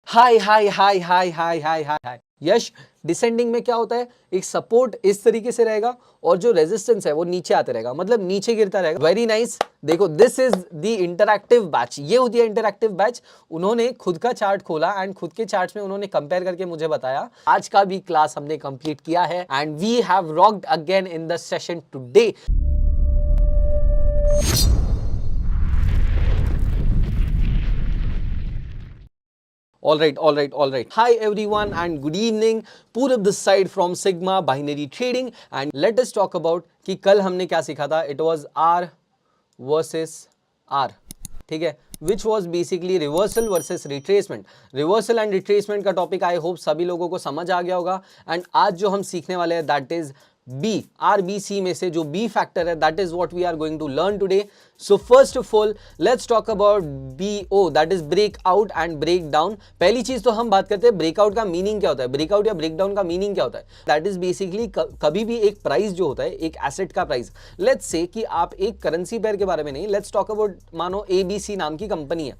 हाय हाय हाय हाय हाय हाय हाय हाय यश, descending में क्या होता है, एक सपोर्ट इस तरीके से रहेगा और जो रेजिस्टेंस है वो नीचे आते रहेगा, मतलब नीचे गिरता रहेगा। Very nice. देखो, this is the interactive batch, ये होती है इंटरैक्टिव बैच। उन्होंने खुद का चार्ट खोला एंड खुद के चार्ट में उन्होंने कंपेयर करके मुझे बताया। आज का भी क्लास हमने कंप्लीट किया है and we have rocked again in the session today. All right, all right, all right. Hi everyone and good evening. Purab this side from Sigma Binary Trading and let us talk about कि कल हमने क्या सीखा था. It was R versus R. ठीक है, which was basically reversal versus retracement. Reversal and retracement का topic I hope सभी लोगों को समझ आ गया होगा एंड आज जो हम सीखने वाले हैं दैट इज बी, RBC में से जो बी फैक्टर है that is what we are going to learn today. So first of all let's talk about BO that is breakout and break down. पहली चीज तो हम बात करते हैं ब्रेकआउट का मीनिंग क्या होता है. ब्रेकआउट या ब्रेकडाउन का मीनिंग क्या होता है. दैट इज बेसिकली कभी भी एक प्राइस जो होता है, एक एसेट का प्राइस, लेट्स से कि आप एक करेंसी पेयर के बारे में नहीं, लेट्स टॉक अबाउट, मानो ABC नाम की कंपनी है,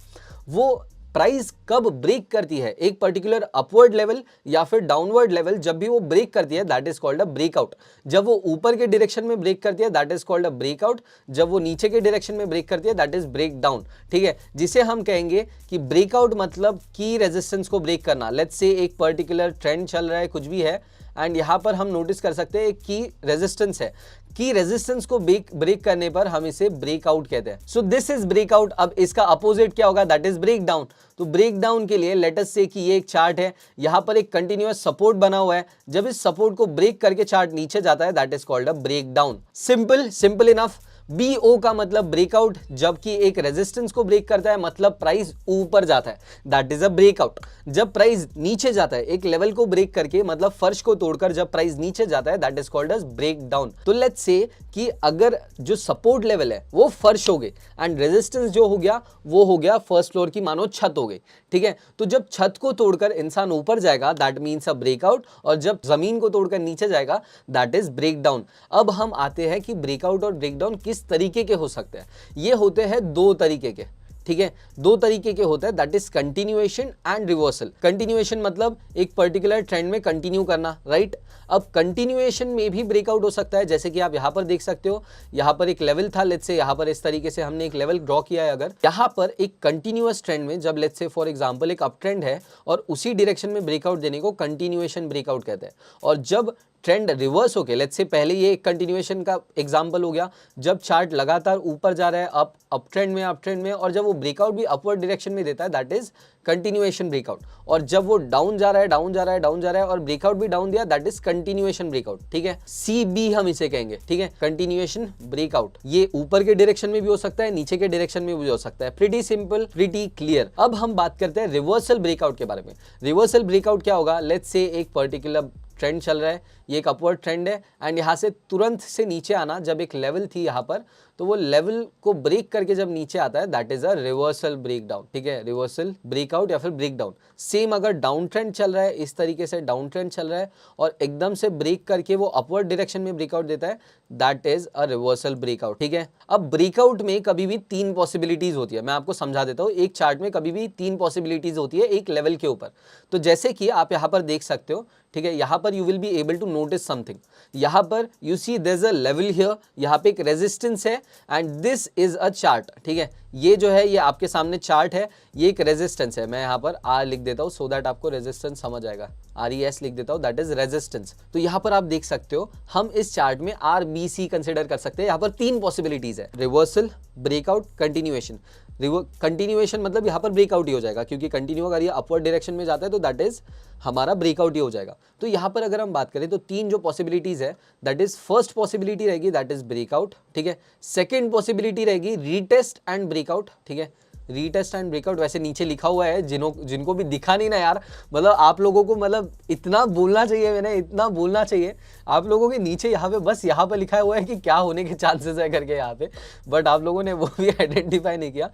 वो प्राइस कब ब्रेक करती है एक पर्टिकुलर अपवर्ड लेवल या फिर डाउनवर्ड लेवल, जब भी वो ब्रेक करती है that is called a breakout. जब वो ऊपर के डायरेक्शन में ब्रेक करती है that is called a breakout. जब वो नीचे के डायरेक्शन में ब्रेक करती है दैट इज ब्रेक डाउन. ठीक है, जिसे हम कहेंगे कि ब्रेकआउट मतलब की रेजिस्टेंस को ब्रेक करना. लेट्स से एक पर्टिकुलर ट्रेंड चल रहा है, कुछ भी है एंड यहाँ पर हम नोटिस कर सकते हैं की रेजिस्टेंस है. की रेजिस्टेंस को ब्रेक करने पर हम इसे ब्रेकआउट कहते हैं. सो दिस इज ब्रेकआउट. अब इसका अपोजिट क्या होगा, दैट इज ब्रेक डाउन. तो ब्रेक डाउन के लिए लेट अस से कि ये एक चार्ट है, यहाँ पर एक कंटिन्यूअस सपोर्ट बना हुआ है. जब इस सपोर्ट को ब्रेक करके चार्ट नीचे जाता है that is called a break down. Simple, simple enough. BO का मतलब ब्रेकआउट, जबकि एक रेजिस्टेंस को ब्रेक करता है मतलब प्राइस ऊपर जाता है, दैट इज अ ब्रेकआउट. जब प्राइस नीचे जाता है एक लेवल को ब्रेक करके, मतलब फर्श को तोड़कर जब प्राइस नीचे जाता है that is called as break down. तो लेट्स से कि अगर जो सपोर्ट लेवल है वो फर्श हो गए एंड रेजिस्टेंस जो हो गया वो हो गया फर्स्ट फ्लोर की मानो छत हो गई. ठीक है, तो जब छत को तोड़कर इंसान ऊपर जाएगा दैट मीन्स अ ब्रेकआउट, और जब जमीन को तोड़कर नीचे जाएगा दैट इज ब्रेक डाउन. अब हम आते हैं कि ब्रेकआउट और ब्रेकडाउन किस तरीके के हो सकते हैं. ये होते हैं दो तरीके के. ठीक है, दो तरीके के होते हैं, that is continuation and reversal. Continuation मतलब एक पर्टिकुलर ट्रेंड में कंटिन्यू करना, राइट. अब कंटिन्यूएशन में भी ब्रेकआउट हो सकता है, जैसे कि आप यहां पर देख सकते हो, यहां पर एक लेवल था, लेट्स से यहां पर इस तरीके से हमने एक लेवल ड्रॉ किया है. अगर यहां पर एक कंटिन्यूअस ट्रेंड में जब लेट्स से फॉर एग्जांपल एक अप ट्रेंड है और उसी डायरेक्शन में ब्रेकआउट देने को कंटिन्यूएशन ब्रेकआउट कहते हैं. और जब ट्रेंड रिवर्स होके, लेट्स से पहले ये एक कंटिन्यूएशन का एग्जांपल हो गया, जब चार्ट लगातार ऊपर जा रहा है अप ट्रेंड में और जब वो ब्रेकआउट भी अपवर्ड डायरेक्शन में देता है दैट इज कंटिन्यूएशन ब्रेकआउट. और जब वो डाउन जा रहा है और ब्रेकआउट भी डाउन दिया दैट इज कंटिन्यूएशन ब्रेकआउट. ठीक है, CB हम इसे कहेंगे. ठीक है, कंटिन्यूएशन ब्रेकआउट. ये ऊपर के डायरेक्शन में भी हो सकता है, नीचे के डायरेक्शन में भी हो सकता है. Pretty simple, pretty clear. अब हम बात करते हैं रिवर्सल ब्रेकआउट के बारे में. रिवर्सल ब्रेकआउट क्या होगा, लेट्स से एक पर्टिकुलर ट्रेंड चल रहा है, ये एक अपवर्ड ट्रेंड है एंड यहाँ से तुरंत से नीचे आना, जब एक लेवल थी यहाँ पर तो वो लेवल को ब्रेक करके जब नीचे आता है that is a reversal breakdown. ठीक है, रिवर्सल ब्रेकआउट या फिर ब्रेकडाउन. सेम अगर डाउन ट्रेंड चल रहा है, इस तरीके से डाउन ट्रेंड चल रहा है और एकदम से ब्रेक करके वो अपवर्ड डायरेक्शन में ब्रेकआउट देता है that is a reversal breakout. ठीक है, अब ब्रेकआउट में कभी भी तीन पॉसिबिलिटीज होती है, मैं आपको समझा देता हूँ. एक चार्ट में कभी भी तीन पॉसिबिलिटीज होती है एक लेवल के ऊपर. तो जैसे कि आप यहाँ पर देख सकते हो, ठीक है, यहाँ पर you will be able to notice something. यहाँ पर you see there is a level here, यहाँ पे एक रेजिस्टेंस है and this is a chart. ठीक है, ये जो है ये आपके सामने चार्ट है, ये एक रेजिस्टेंस है. मैं यहाँ पर R लिख देता हूँ सो दैट आपको रेजिस्टेंस समझ आएगा. RES लिख देता हूँ, दैट इज रेजिस्टेंस. तो यहाँ पर आप देख सकते हो हम इस चार्ट में RBC कंसिडर कर सकते हैं. यहाँ पर तीन पॉसिबिलिटीज है, रिवर्सल, ब्रेकआउट, कंटिन्यूएशन. कंटिन्यूएशन मतलब यहाँ पर ब्रेकआउट ही हो जाएगा, क्योंकि कंटिन्यू अगर ये अपवर्ड डायरेक्शन में जाता है तो दैट इज हमारा ब्रेकआउट ही हो जाएगा. तो यहाँ पर अगर हम बात करें तो तीन जो पॉसिबिलिटीज है, दैट इज फर्स्ट पॉसिबिलिटी रहेगी दैट इज ब्रेकआउट. ठीक है, सेकंड पॉसिबिलिटी रहेगी रीटेस्ट एंड ब्रेकआउट. ठीक है, रीटेस्ट एंड ब्रेकआउट वैसे नीचे लिखा हुआ है, जिनको भी दिखा नहीं ना यार, मतलब आप लोगों को मतलब इतना बोलना चाहिए, मैंने इतना बोलना चाहिए आप लोगों के नीचे यहाँ पे, बस यहाँ पे लिखा हुआ है कि क्या होने के चांसेस है करके यहाँ पे, बट आप लोगों ने वो भी आइडेंटिफाई नहीं किया.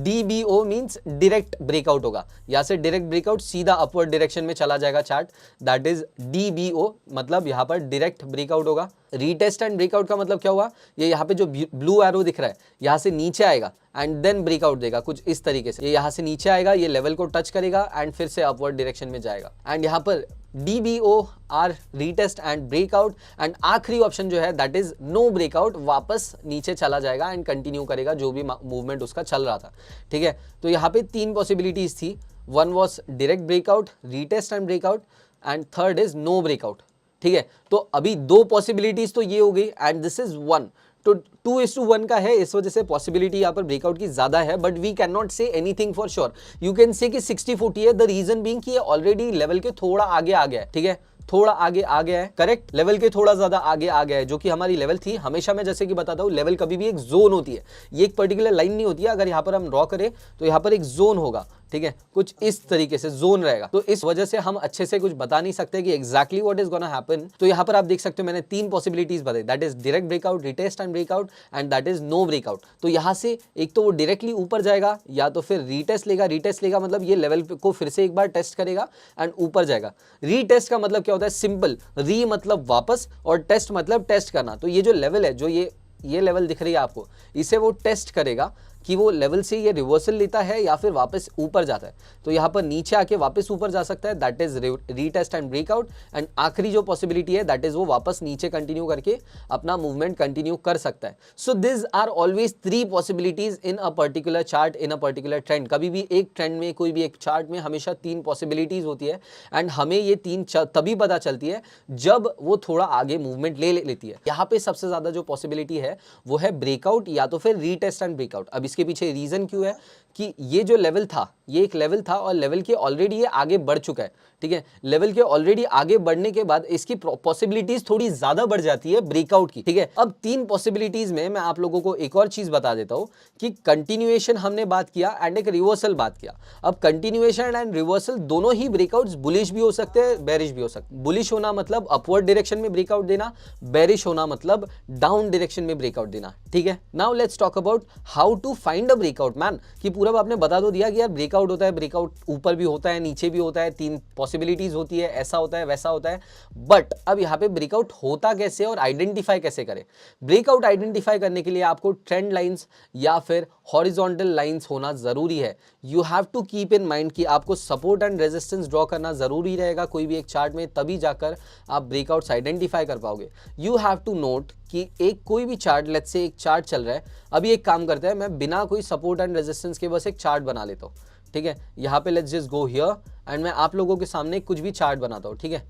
DBO मीन्स डायरेक्ट ब्रेकआउट होगा, यहाँ से डायरेक्ट ब्रेकआउट सीधा अपवर्ड डायरेक्शन में चला जाएगा चार्ट, दैट इज DBO, मतलब यहाँ पर डायरेक्ट ब्रेकआउट होगा. रीटेस्ट एंड ब्रेकआउट का मतलब क्या हुआ, ये यहाँ पे जो ब्लू एरो दिख रहा है यहाँ से नीचे आएगा एंड देन ब्रेकआउट देगा कुछ इस तरीके से, ये यहाँ से नीचे आएगा, ये लेवल को टच करेगा एंड फिर से अपवर्ड डायरेक्शन में जाएगा। एंड यहाँ पर DBOR retest and breakout, and आखिरी ऑप्शन जो है दैट इज नो ब्रेकआउट, वापस नीचे चला जाएगा एंड कंटिन्यू करेगा जो भी मूवमेंट उसका चल रहा था। ठीक है, तो यहाँ पे 3 पॉसिबिलिटीज थी, one was direct breakout, retest and breakout, and third is no breakout. ठीक है, तो अभी 2 पॉसिबिलिटीज तो ये हो गई एंड दिस इज 1, तो 2:1 का है, इस वजह से पॉसिबिलिटी यहाँ पर ब्रेकआउट की ज्यादा है, but we can not say anything for sure. You can say कि 60-40 है, द रीजन बीइंग कि ये ऑलरेडी लेवल के थोड़ा आगे आ गया है। ठीक है, थोड़ा आगे आ गया है, करेक्ट, लेवल के थोड़ा ज्यादा आगे आ गया है, जो कि हमारी लेवल थी। हमेशा मैं जैसे कि बताता हूँ, लेवल कभी भी एक जोन होती है, ये एक पर्टिकुलर लाइन नहीं होती है। अगर यहाँ पर हम ड्रॉ करें तो यहाँ पर एक जोन होगा, ठीक है, कुछ इस तरीके से जोन रहेगा, तो इस वजह से हम अच्छे से कुछ बता नहीं सकते कि exactly what is gonna happen. तो यहाँ पर आप देख सकते हो मैंने 3 पॉसिबिलिटीज बताई, that is direct breakout, retest and breakout, and that is no breakout. तो यहाँ से एक तो वो डायरेक्टली ऊपर जाएगा, या तो फिर रीटेस्ट लेगा। रीटेस्ट लेगा मतलब ये लेवल को फिर से एक बार टेस्ट करेगा एंड ऊपर जाएगा। रीटेस्ट का मतलब क्या होता है, सिंपल, री मतलब वापस और टेस्ट मतलब टेस्ट करना। तो ये जो लेवल है, जो ये लेवल दिख रही है आपको, इसे वो टेस्ट करेगा कि वो लेवल से ये रिवर्सल लेता है या फिर वापस ऊपर जाता है। तो यहाँ पर नीचे आके वापस ऊपर जा सकता है, that is retest and breakout, and आखिरी जो पॉसिबिलिटी है दैट इज वो वापस नीचे कंटिन्यू करके अपना मूवमेंट कंटिन्यू कर सकता है। So this are always 3 possibilities in a particular chart, in a particular trend. कभी भी एक ट्रेंड में, कोई भी एक चार्ट में हमेशा 3 पॉसिबिलिटीज होती है, एंड हमें ये 3 तभी पता चलती है जब वो थोड़ा आगे मूवमेंट ले लेती है। यहाँ पे सबसे ज्यादा जो पॉसिबिलिटी है वो है ब्रेकआउट या तो फिर रीटेस्ट एंड ब्रेकआउट। अब इसके पीछे रीजन क्यों है कि ये जो लेवल था, ये एक लेवल था और लेवल के ऑलरेडी ये आगे बढ़ चुका है। ठीक है, लेवल के ऑलरेडी आगे बढ़ने के बाद इसकी पॉसिबिलिटीज थोड़ी ज्यादा बढ़ जाती है ब्रेकआउट की। ठीक है, अब 3 पॉसिबिलिटीज में मैं आप लोगों को एक और चीज बता देता हूं कि कंटिन्यूएशन हमने बात किया एंड एक रिवर्सल बात किया। अब कंटिन्यूएशन एंड रिवर्सल दोनों ही ब्रेकआउट्स बुलिश भी हो सकते हैं, बेरिश भी हो सकते हैं। बुलिश होना मतलब अपवर्ड डायरेक्शन में ब्रेकआउट देना, बेरिश होना मतलब डाउन डायरेक्शन में ब्रेकआउट देना। ठीक है, now let's talk about how to find a breakout man. कि पूरा आपने बता दो दिया कि यार ब्रेकआउट होता है, ब्रेकआउट ऊपर भी होता है, नीचे भी होता है, 3 पॉसिबिलिटीज होती है, ऐसा होता है, वैसा होता है। बट अब यहाँ पे ब्रेकआउट होता कैसे और आइडेंटिफाई कैसे करें। ब्रेकआउट आइडेंटिफाई करने के लिए आपको ट्रेंड लाइंस या फिर हॉरिजॉन्टल लाइंस होना जरूरी है। You have to keep in mind कि आपको सपोर्ट एंड रेजिस्टेंस ड्रॉ करना जरूरी रहेगा कोई भी एक चार्ट में, तभी जाकर आप ब्रेकआउट्स आइडेंटिफाई कर पाओगे। यू हैव टू नोट कि एक कोई भी चार्ट, लेट्स से एक चार्ट चल रहा है, अभी एक काम करते हैं, मैं बिना कोई सपोर्ट एंड रेजिस्टेंस के बस एक चार्ट बना लेता हूँ। ठीक है, यहाँ पे let's just go here and मैं आप लोगों के सामने कुछ भी चार्ट बनाता हूँ। ठीक है,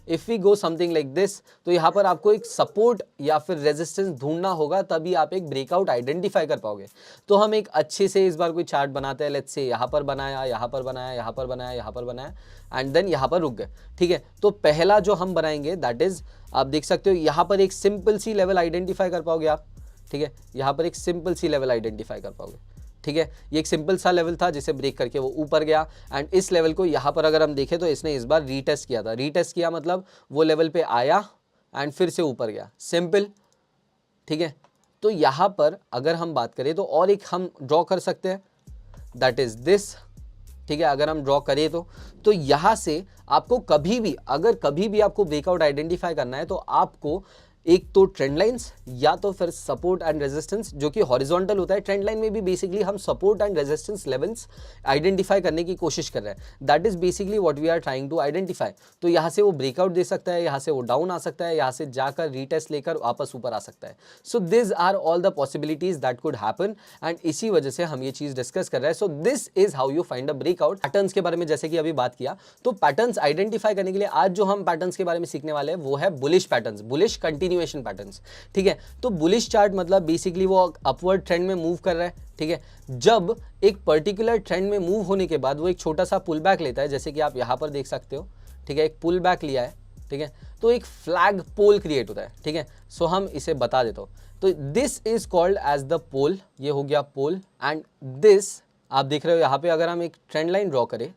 if we go something like this, तो यहाँ पर आपको एक सपोर्ट या फिर रेजिस्टेंस ढूंढना होगा, तभी आप एक ब्रेकआउट आइडेंटिफाई कर पाओगे। तो हम एक अच्छे से इस बार कोई चार्ट बनाते हैं, लेट्स से यहाँ पर बनाया, यहाँ पर बनाया, यहाँ पर बनाया, यहाँ पर बनाया, एंड देन यहाँ पर रुक गए। ठीक है, तो पहला जो हम बनाएंगे दैट इज, आप देख सकते हो यहाँ पर एक सिंपल सी लेवल आइडेंटिफाई कर पाओगे आप। ठीक है, यहाँ पर एक सिंपल सी लेवल आइडेंटिफाई कर पाओगे। ठीक है, ये एक सिंपल सा लेवल था जिसे ब्रेक करके वो ऊपर गया, एंड इस लेवल को यहाँ पर अगर हम देखें तो इसने इस बार रीटेस्ट किया था। रीटेस्ट किया मतलब वो लेवल पे आया एंड फिर से ऊपर गया, सिंपल। ठीक है, तो यहाँ पर अगर हम बात करें तो और एक हम ड्रॉ कर सकते हैं, दैट इज दिस। ठीक है, अगर हम ड्रॉ करें तो यहाँ से आपको कभी भी, अगर कभी भी आपको ब्रेकआउट आइडेंटिफाई करना है तो आपको एक तो ट्रेंड लाइंस या तो फिर सपोर्ट एंड रेजिस्टेंस, जो कि हॉरिजॉन्टल होता है। ट्रेंड लाइन में भी बेसिकली हम support and resistance levels identify करने की कोशिश कर रहे हैं। That is basically what we are trying to identify. तो यहाँ से वो ब्रेकआउट दे सकता है, यहाँ से वो डाउन आ सकता है, यहाँ से जाकर रीटेस्ट लेकर वापस ऊपर आ सकता है। So this are all the possibilities that could happen, and इसी वजह से हम ये चीज डिस्कस कर रहे हैं। सो this is how you find a breakout. Patterns के बारे में जैसे कि अभी बात किया, तो पैटर्न्स आइडेंटिफाई करने के लिए आज जो हम पैटर्न्स के बारे में सीखने वाले हैं वो है bullish patterns, bullish continuation patterns. ठीक है, तो बुलिश चार्ट मतलब बेसिकली वो अपवर्ड ट्रेंड में मूव कर रहा है। ठीक है, जब एक पर्टिकुलर ट्रेंड में मूव होने के बाद वो एक छोटा सा पुल बैक लेता है, जैसे कि आप यहाँ पर देख सकते हो। ठीक है, एक पुल बैक लिया है। ठीक है, तो एक फ्लैग पोल क्रिएट होता है। ठीक है, सो हम इसे बता देता हूँ, तो this is called as the pole. ये हो गया पोल, एंड दिस आप देख रहे हो यहाँ पे अगर हम एक ट्रेंड लाइन ड्रॉ करें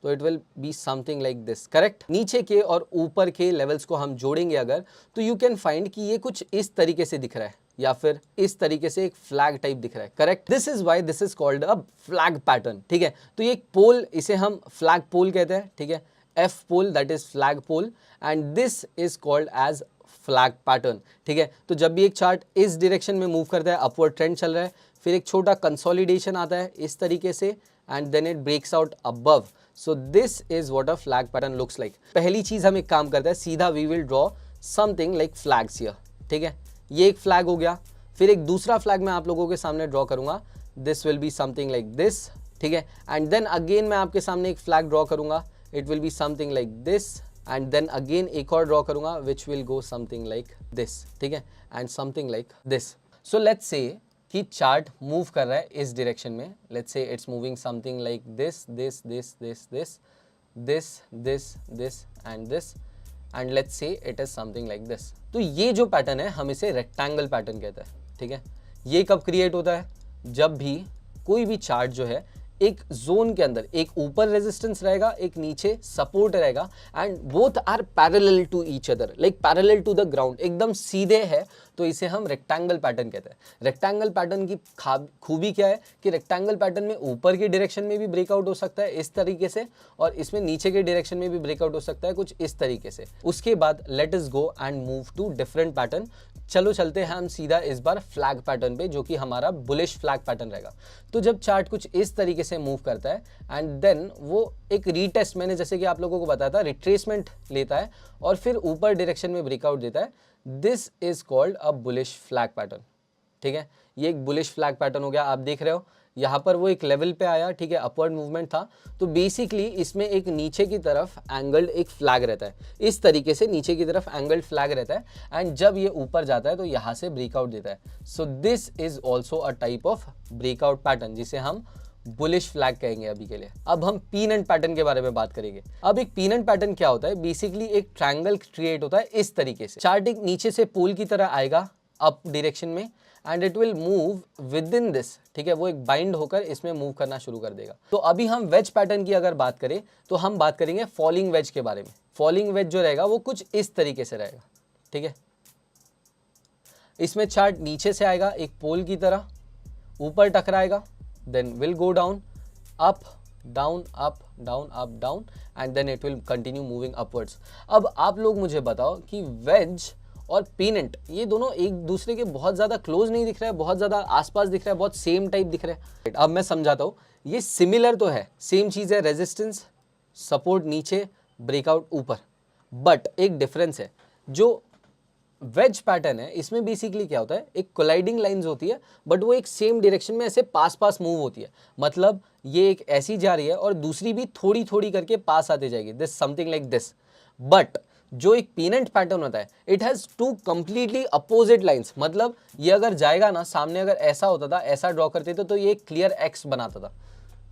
तो it will be something like this, correct. नीचे के और ऊपर के लेवल्स को हम जोड़ेंगे अगर, तो यू कैन फाइंड कि ये कुछ इस तरीके से दिख रहा है या फिर इस तरीके से एक फ्लैग टाइप दिख रहा है, correct. This is why this is called a flag pattern. ठीक है, तो ये एक पोल, इसे हम फ्लैग पोल कहते हैं। ठीक है, F pole that is flag pole, and this is called as flag pattern. ठीक है, तो जब भी एक चार्ट इस डायरेक्शन में मूव करता है, अपवर्ड ट्रेंड चल रहा है, फिर एक छोटा कंसोलिडेशन आता है इस तरीके से, and then it breaks out above. So this is what a flag pattern looks like. पहली चीज हम एक काम करते हैं, सीधा we will draw something like flags here. ठीक है, ये एक फ्लैग हो गया. फिर एक दूसरा फ्लैग मैं आप लोगों के सामने ड्रॉ करूंगा. This will be something like this. ठीक है, एंड देन अगेन मैं आपके सामने एक फ्लैग ड्रॉ करूंगा. It will be something like this, and then again एक और ड्रॉ करूंगा which will go something like this. ठीक है, and something like this. So let's say कि चार्ट मूव कर रहा है इस डायरेक्शन में. Let's say it's moving something like this this this this this this this this and this, and let's say it is something like this. तो ये जो pattern है हम इसे रेक्टेंगल पैटर्न कहते हैं. ठीक है, ये कब क्रिएट होता है? जब भी कोई भी चार्ट जो है एक जोन के अंदर एक ऊपर रेजिस्टेंस रहेगा, एक नीचे सपोर्ट रहेगा, and both are parallel to each other, like parallel to the ground, एकदम सीधे है, तो इसे हम रेक्टेंगल पैटर्न कहते हैं. रेक्टेंगल पैटर्न की खूबी क्या है कि रेक्टेंगल पैटर्न में ऊपर की डायरेक्शन में भी ब्रेकआउट हो सकता है इस तरीके से, और इसमें नीचे के डायरेक्शन में भी ब्रेकआउट हो सकता है कुछ इस तरीके से. उसके बाद let us go and move to different pattern. चलो चलते हैं हम सीधा इस बार फ्लैग पैटर्न पे, जो कि हमारा बुलिश फ्लैग पैटर्न रहेगा. तो जब चार्ट कुछ इस तरीके से मूव करता है एंड देन वो एक रीटेस्ट, मैंने जैसे कि आप लोगों को बताया था, रिट्रेसमेंट लेता है और फिर ऊपर डायरेक्शन में ब्रेकआउट देता है, this is called a bullish flag pattern. ठीक है, ये एक बुलिश फ्लैग पैटर्न हो गया. आप देख रहे हो यहाँ पर वो एक लेवल पे आया. ठीक है, अपवर्ड मूवमेंट था. तो बेसिकली इसमें एक नीचे की तरफ एंगल्ड एक फ्लैग रहता है, इस तरीके से नीचे की तरफ एंगल्ड फ्लैग रहता है, एंड जब ये ऊपर जाता है तो यहाँ से ब्रेकआउट देता है. So this is also a type of breakout pattern, जिसे हम बुलिश फ्लैग कहेंगे अभी के लिए. अब हम पीन एंड पैटर्न के बारे में बात करेंगे. अब एक पीन एंड पैटर्न क्या होता है? बेसिकली एक ट्रायंगल क्रिएट होता है इस तरीके से. चार्ट एक नीचे से पोल की तरह आएगा अप डायरेक्शन में, and it will move with in this. ठीक है, वो एक बाइंड होकर इसमें मूव करना शुरू कर देगा. तो अभी हम वेज पैटर्न की अगर बात करें तो हम बात करेंगे फॉलिंग वेज के बारे में. फॉलिंग वेज जो रहेगा वो कुछ इस तरीके से रहेगा. ठीक है, इसमें चार्ट नीचे से आएगा एक पोल की तरह, ऊपर टकराएगा, then will go down, up down up down up down, and then it will continue moving upwards. अब आप लोग मुझे बताओ कि वेज और पीनेंट ये दोनों एक दूसरे के बहुत ज़्यादा क्लोज नहीं दिख रहा है, बहुत ज़्यादा आसपास दिख रहा है, बहुत सेम टाइप दिख रहा है. अब मैं समझाता हूँ. ये सिमिलर तो है, सेम चीज़ है, रेजिस्टेंस सपोर्ट नीचे, ब्रेकआउट ऊपर, बट एक डिफरेंस है. जो वेज पैटर्न है इसमें बेसिकली क्या होता है, एक कोलाइडिंग लाइंस होती है, बट वो एक सेम डायरेक्शन में ऐसे पास पास मूव होती है. मतलब ये एक ऐसी जा रही है और दूसरी भी थोड़ी थोड़ी करके पास आते जाएगी, this something like this. But जो एक पीनेंट पैटर्न होता है, it has to completely opposite lines. मतलब ये अगर जाएगा ना, सामने अगर ऐसा होता था, ऐसा ड्रॉ करते थे तो ये क्लियर एक्स बनाता था.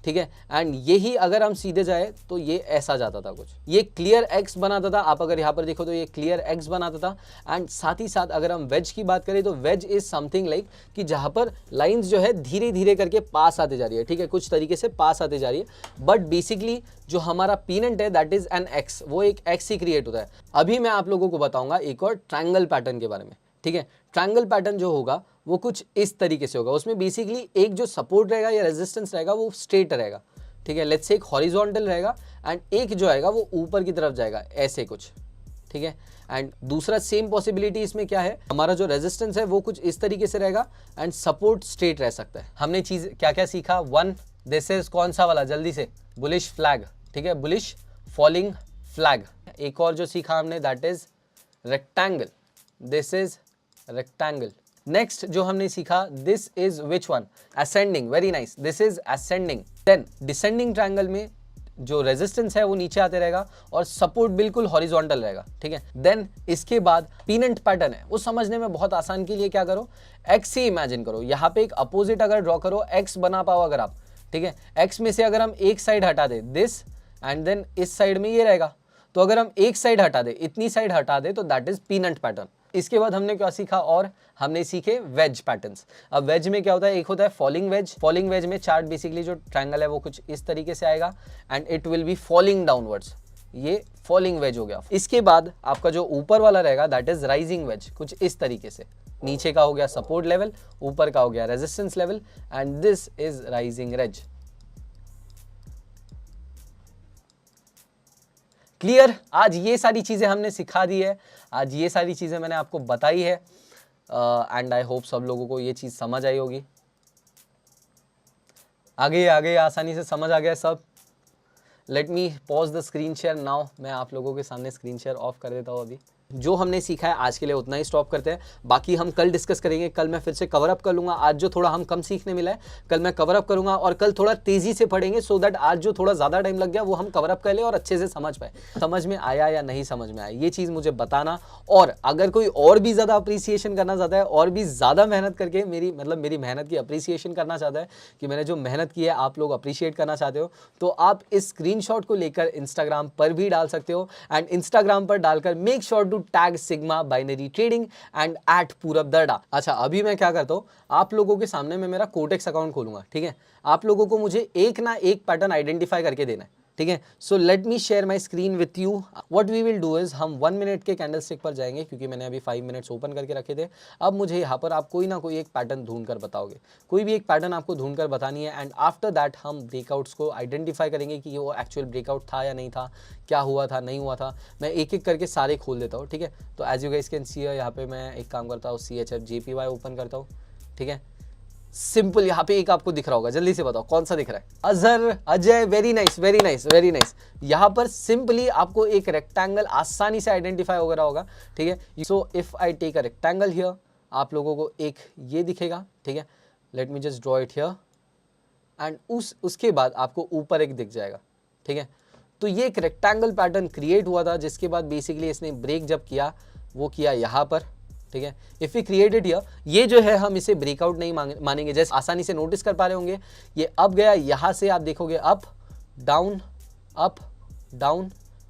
ठीक है, एंड यही अगर हम सीधे जाए तो ये ऐसा जाता था, कुछ ये क्लियर एक्स बनाता था. आप अगर यहाँ पर देखो तो ये क्लियर एक्स बनाता था. एंड साथ ही साथ अगर हम वेज की बात करें तो वेज इज समथिंग लाइक कि जहाँ पर लाइंस जो है धीरे धीरे करके पास आते जा रही है. ठीक है, कुछ तरीके से पास आते जा रही है, बट बेसिकली जो हमारा पीनेंट है दैट इज एन एक्स, वो एक एक्स ही क्रिएट होता है. अभी मैं आप लोगों को बताऊंगा एक और ट्रायंगल पैटर्न के बारे में. ठीक है, ट्रायंगल पैटर्न जो होगा वो कुछ इस तरीके से होगा. उसमें बेसिकली एक जो सपोर्ट रहेगा या रेजिस्टेंस रहेगा वो स्ट्रेट रहेगा. ठीक है, लेट्स से एक हॉरिजॉन्टल रहेगा, एंड एक जो आएगा वो ऊपर की तरफ जाएगा ऐसे कुछ. ठीक है, एंड दूसरा सेम पॉसिबिलिटी इसमें क्या है, हमारा जो रेजिस्टेंस है वो कुछ इस तरीके से रहेगा, एंड सपोर्ट स्ट्रेट रह सकता है. हमने चीज क्या क्या सीखा? वन, दिस इज कौन सा वाला, जल्दी से, बुलिश फ्लैग. ठीक है, बुलिश फॉलिंग फ्लैग. एक और जो सीखा हमने that is rectangle, this is rectangle. Next जो हमने सीखा, this is which one, ascending. Very nice, this is ascending. Then descending triangle में जो रेजिस्टेंस है वो नीचे आते रहेगा और सपोर्ट बिल्कुल हॉरिजॉन्टल रहेगा. ठीक है, देन इसके बाद पीनेंट पैटर्न है, वो समझने में बहुत आसान के लिए क्या करो, एक्स से इमेजिन करो. यहाँ पे एक अपोजिट अगर ड्रॉ करो, एक्स बना पाओ अगर आप. ठीक है, एक्स में से अगर हम एक साइड हटा दे दिस, एंड देन इस साइड में ये रहेगा, तो अगर हम एक साइड हटा दे, इतनी साइड हटा दे, तो दैट इज पीनेंट पैटर्न. इसके बाद हमने क्या सीखा, और हमने सीखे वेज पैटर्न्स. अब वेज में क्या होता है, एक होता है फॉलिंग वेज. फॉलिंग वेज में चार्ट बेसिकली जो ट्रायंगल है वो कुछ इस तरीके से आएगा, and it will be falling downwards. ये फॉलिंग वेज हो गया. इसके बाद आपका जो ऊपर वाला रहेगा दैट इज राइजिंग वेज, कुछ इस तरीके से. नीचे का हो गया सपोर्ट लेवल, ऊपर का हो गया resistance level, and this is rising veg. Clear? आज ये सारी चीज़ें हमने सिखा दी है, आज ये सारी चीज़ें मैंने आपको बताई है, एंड आई होप सब लोगों को ये चीज़ समझ आई होगी. आगे आसानी से समझ आ गया सब। Let me pause the screen share now. मैं आप लोगों के सामने स्क्रीन शेयर ऑफ कर देता हूँ अभी। जो हमने सीखा है आज के लिए उतना ही स्टॉप करते हैं, बाकी हम कल डिस्कस करेंगे। कल मैं फिर से कवर अप कर लूंगा। आज जो थोड़ा हम कम सीखने मिला है कल मैं कवर अप करूंगा, और कल थोड़ा तेजी से पढ़ेंगे सो दैट आज जो थोड़ा ज़्यादा टाइम लग गया वो हम कवर अप कर ले और अच्छे से समझ पाए। समझ में आया या नहीं समझ में आया ये चीज़ मुझे बताना। और अगर कोई और भी ज़्यादा अप्रिसिएशन करना चाहता है और भी ज़्यादा मेहनत करके मेरी मेहनत की अप्रिसिएशन करना चाहता है कि मैंने जो मेहनत की है आप लोग अप्रिशिएट करना चाहते हो, तो आप इस स्क्रीनशॉट को लेकर इंस्टाग्राम पर भी डाल सकते हो। एंड इंस्टाग्राम पर डालकर make sure to tag Sigma Binary Trading and @पूरब दर्डा। अच्छा, अभी मैं क्या करता हूं, आप लोगों के सामने मैं मेरा कोटेक्स अकाउंट खोलूंगा, ठीक है। आप लोगों को मुझे एक ना एक पैटर्न आइडेंटिफाई करके देना है, ठीक है। So let me share my screen with you. What we will do is हम 1 मिनट के कैंडल स्टिक पर जाएंगे, क्योंकि मैंने अभी 5 मिनट्स ओपन करके रखे थे। अब मुझे यहाँ पर आप कोई ना कोई एक पैटर्न ढूंढ कर बताओगे, कोई भी एक पैटर्न आपको ढूंढ कर बतानी है। एंड आफ्टर दैट हम ब्रेकआउट्स को आइडेंटिफाई करेंगे कि वो एक्चुअल ब्रेकआउट था या नहीं था, क्या हुआ था नहीं हुआ था। मैं एक एक करके सारे खोल देता हूँ, ठीक है। तो as you guys can see यहाँ पे मैं एक काम करता हूँ, CHF JPY ओपन करता हूँ, ठीक है। सिंपल यहाँ पे एक आपको दिख रहा होगा, जल्दी से बताओ कौन सा दिख रहा है। Azhar, Ajay, very nice very nice very nice. यहाँ पर सिंपली आपको एक रेक्टेंगल आसानी से आइडेंटिफाई हो रहा होगा, ठीक है। So if I take a rectangle here, आप लोगों को एक ये दिखेगा, ठीक है। Let me just draw it here and उसके बाद आपको ऊपर एक दिख जाएगा, ठीक है। तो ये एक रेक्टेंगल पैटर्न क्रिएट हुआ था, जिसके बाद बेसिकली इसने ब्रेक जब किया वो किया यहाँ पर, ठीक है। इफ वी क्रिएटेड हियर, ये जो है हम इसे ब्रेकआउट नहीं मानेंगे। जैसे आसानी से नोटिस कर पा रहे होंगे, ये अब गया यहाँ से, आप देखोगे up down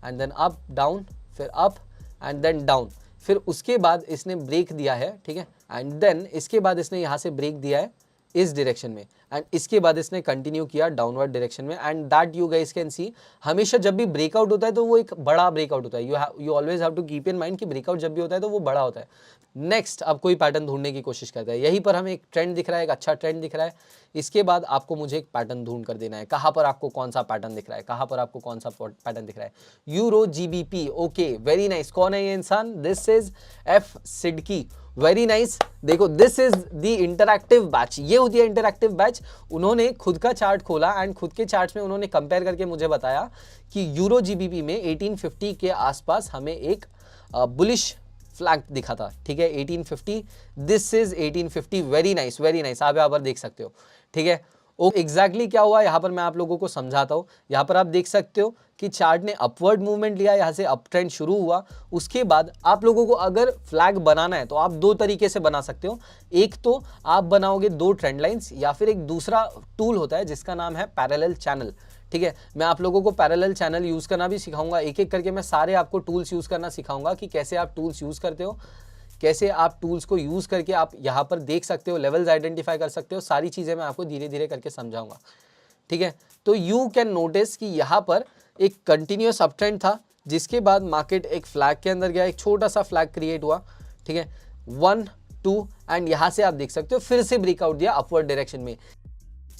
and then up down, फिर अप एंड देन डाउन, फिर उसके बाद इसने ब्रेक दिया है, ठीक है। एंड देन इसके बाद इसने यहाँ से ब्रेक दिया है इस डायरेक्शन में, एंड इसके बाद इसने कंटिन्यू किया डाउनवर्ड डायरेक्शन में। And that you guys can सी, हमेशा जब भी ब्रेकआउट होता है तो वो एक बड़ा ब्रेकआउट होता है। You always have to keep in mind कि ब्रेकआउट जब भी होता है तो वो बड़ा होता है। नेक्स्ट अब कोई पैटर्न ढूंढने की कोशिश करता है, यहीं पर हमें एक ट्रेंड दिख रहा है, एक अच्छा ट्रेंड दिख रहा है। इसके बाद आपको मुझे एक पैटर्न ढूंढ कर देना है, कहाँ पर आपको कौन सा पैटर्न दिख रहा है, कहाँ पर आपको कौन सा पैटर्न दिख रहा है। Euro GBP, okay very nice. कौन है ये इंसान? This is F Siddiqui, very nice. देखो this is the interactive batch, ये होती है इंटरैक्टिव बैच। उन्होंने खुद का चार्ट खोला एंड खुद के चार्ट में उन्होंने कंपेयर करके मुझे बताया कि यूरो GBP में 1850 के आसपास हमें एक बुलिश फ्लैग दिखा था, ठीक है। 1850, this is 1850, very nice very nice. आप यहाँ पर देख सकते हो, ठीक है। एग्जैक्टली क्या हुआ यहाँ पर मैं आप लोगों को समझाता हूँ। यहाँ पर आप देख सकते हो कि चार्ट ने अपवर्ड मूवमेंट लिया, यहाँ से अप ट्रेंड शुरू हुआ। उसके बाद आप लोगों को अगर फ्लैग बनाना है तो आप दो तरीके से बना सकते हो। एक तो आप बनाओगे दो ट्रेंड लाइंस, या फिर एक दूसरा टूल होता है जिसका नाम है पैरेलल चैनल, ठीक है। मैं आप लोगों को पैरेलल चैनल यूज करना भी सिखाऊंगा, एक एक करके मैं सारे आपको टूल्स यूज करना सिखाऊंगा कि कैसे आप टूल्स यूज करते हो, कैसे आप टूल्स को यूज करके आप यहाँ पर देख सकते हो, लेवल्स आइडेंटिफाई कर सकते हो। सारी चीजें मैं आपको धीरे धीरे करके समझाऊंगा, ठीक है। तो यू कैन नोटिस कि यहाँ पर एक कंटिन्यूअस अप ट्रेंड था, जिसके बाद मार्केट एक फ्लैग के अंदर गया, एक छोटा सा फ्लैग क्रिएट हुआ, ठीक है। 1 2 एंड यहाँ से आप देख सकते हो फिर से ब्रेकआउट दिया अपवर्ड डायरेक्शन में,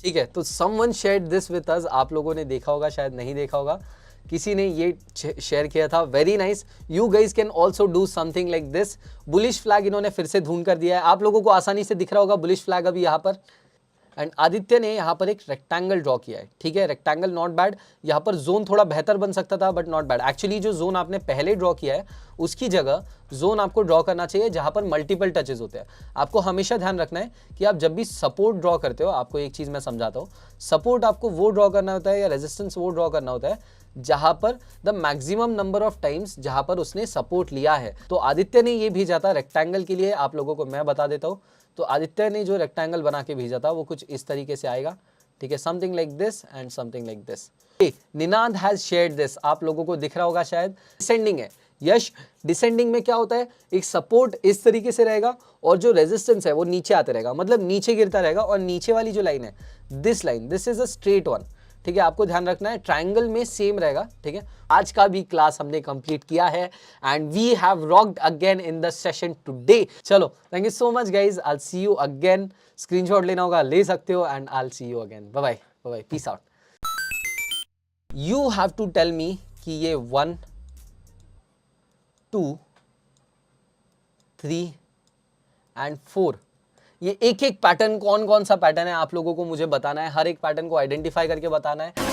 ठीक है। तो someone shared this with us, आप लोगों ने देखा होगा, शायद नहीं देखा होगा, किसी ने ये शेयर किया था, very nice. You guys can also do something like this. Bullish flag इन्होंने फिर से ढूंढ कर दिया है, आप लोगों को आसानी से दिख रहा होगा बुलिश फ्लैग अभी यहाँ पर। एंड आदित्य ने यहाँ पर एक रेक्टेंगल ड्रॉ किया है, ठीक है। रेक्टेंगल नॉट बैड, यहाँ पर जोन थोड़ा बेहतर बन सकता था बट नॉट बैड। एक्चुअली जो जोन आपने पहले ड्रॉ किया है उसकी जगह जोन आपको ड्रॉ करना चाहिए जहाँ पर मल्टीपल टचेज होते हैं। आपको हमेशा ध्यान रखना है कि आप जब भी सपोर्ट ड्रॉ करते हो, आपको एक चीज़ मैं समझाता हूँ, सपोर्ट आपको वो ड्रॉ करना होता है या रेजिस्टेंस वो ड्रॉ करना होता है जहां पर the maximum number of times जहां पर उसने सपोर्ट लिया है। तो आदित्य ने ये भेजा था रेक्टेंगल के लिए, आप लोगों को मैं बता देता हूं। तो आदित्य ने जो रेक्टेंगल बना के भेजा था वो कुछ इस तरीके से आएगा, ठीक है। Something like this and something like this. Ninad has shared this, आप लोगों को दिख रहा होगा शायद, डिसेंडिंग है। यश, डिसेंडिंग में क्या होता है, एक सपोर्ट इस तरीके से रहेगा और जो रेजिस्टेंस है वो नीचे आते रहेगा, मतलब नीचे गिरता रहेगा। और नीचे वाली जो लाइन है, this line, this is a straight one, ठीक है। आपको ध्यान रखना है ट्रायंगल में सेम रहेगा, ठीक है। आज का भी क्लास हमने कंप्लीट किया है and we have rocked again in the session today. चलो, thank you so much guys, I will see you again. Screenshot लेना होगा ले सकते हो and I will see you again. Bye bye bye bye, peace out. You have to tell me कि ये 1 2 3 and 4 ये एक एक पैटर्न, कौन कौन सा पैटर्न है आप लोगों को मुझे बताना है, हर एक पैटर्न को आइडेंटिफाई करके बताना है